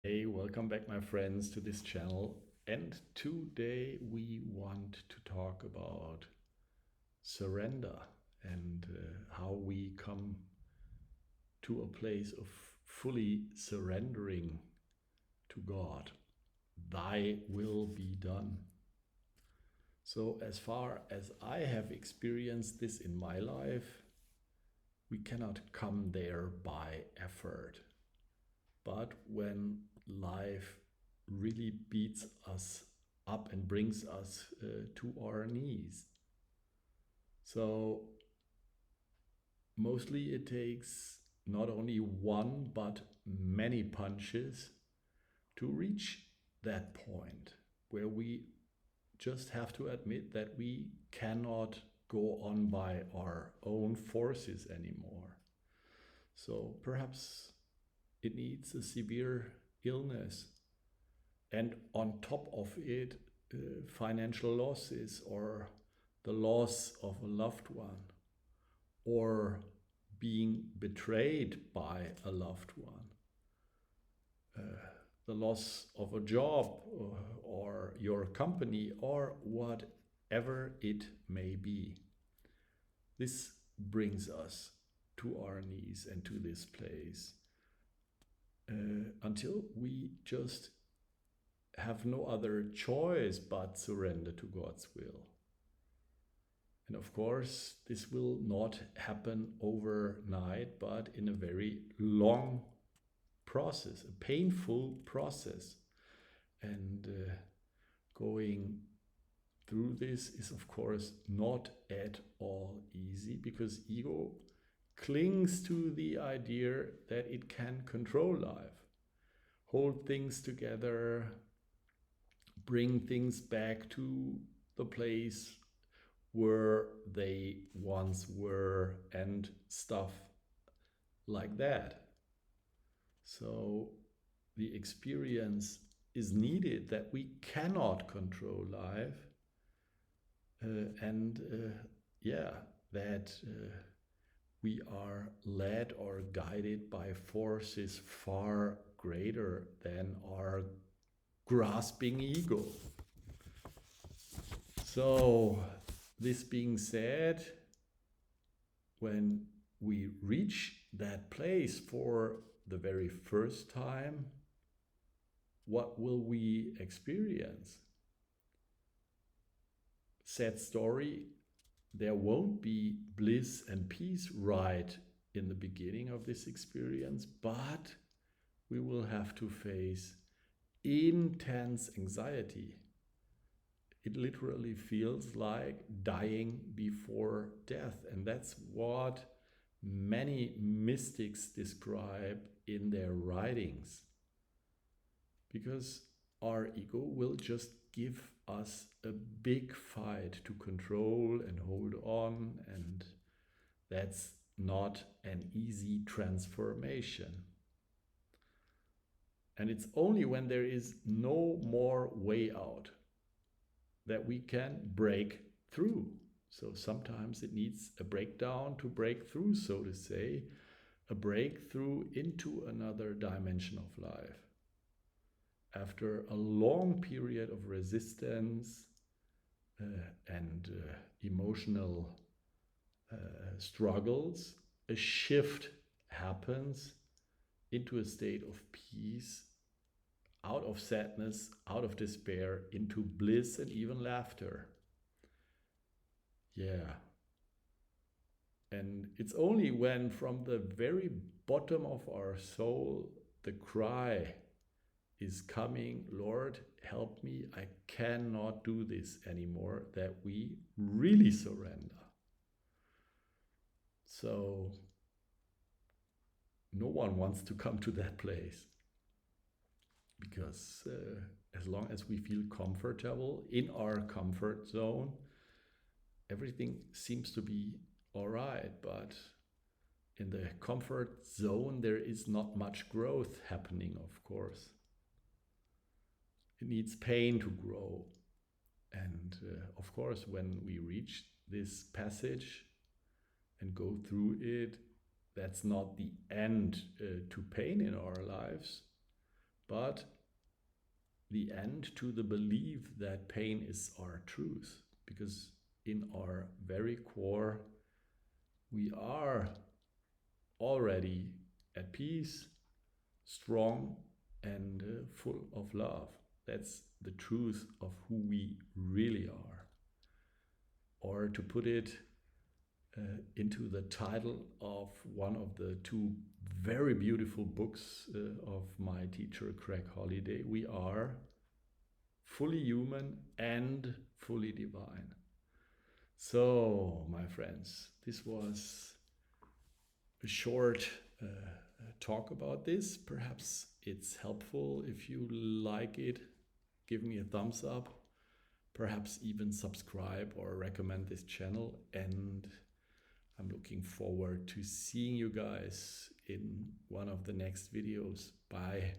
Hey, welcome back, my friends, to this channel. And today we want to talk about surrender and how we come to a place of fully surrendering to God. Thy will be done. So, as far as I have experienced this in my life, we cannot come there by effort. But when life really beats us up and brings us to our knees. So, mostly it takes not only one but many punches to reach that point where we just have to admit that we cannot go on by our own forces anymore. So, perhaps it needs a severe illness, and on top of it, financial losses or the loss of a loved one or being betrayed by a loved one, the loss of a job or your company or whatever it may be. This brings us to our knees and to this place until we just have no other choice but surrender to God's will. And of course, this will not happen overnight, but in a very long process, a painful process. And going through this is, of course, not at all easy because ego clings to the idea that it can control life, hold things together, bring things back to the place where they once were and stuff like that. So the experience is needed that we cannot control life, and yeah, that we are led or guided by forces far greater than our grasping ego. So, this being said, when we reach that place for the very first time, what will we experience? Sad story, there won't be bliss and peace right in the beginning of this experience, but we will have to face intense anxiety. It literally feels like dying before death. And that's what many mystics describe in their writings. Because our ego will just give us a big fight to control and hold on, and that's not an easy transformation. And it's only when there is no more way out that we can break through. So sometimes it needs a breakdown to break through, so to say, a breakthrough into another dimension of life. After a long period of resistance and emotional struggles, a shift happens into a state of peace, out of sadness, out of despair, into bliss and even laughter. Yeah. And it's only when from the very bottom of our soul the cry is coming, Lord, help me, I cannot do this anymore, that we really surrender. So no one wants to come to that place because as long as we feel comfortable in our comfort zone, everything seems to be all right. But in the comfort zone, there is not much growth happening, of course. It needs pain to grow. And of course, when we reach this passage and go through it, that's not the end to pain in our lives, but the end to the belief that pain is our truth, because in our very core we are already at peace, strong, and full of love. That's the truth of who we really are. Or to put it into the title of one of the two very beautiful books of my teacher Craig Holiday, we are fully human and fully divine. So, my friends, this was a short talk about this. Perhaps it's helpful. If you like it, give me a thumbs up. Perhaps even subscribe or recommend this channel. And I'm looking forward to seeing you guys in one of the next videos. Bye.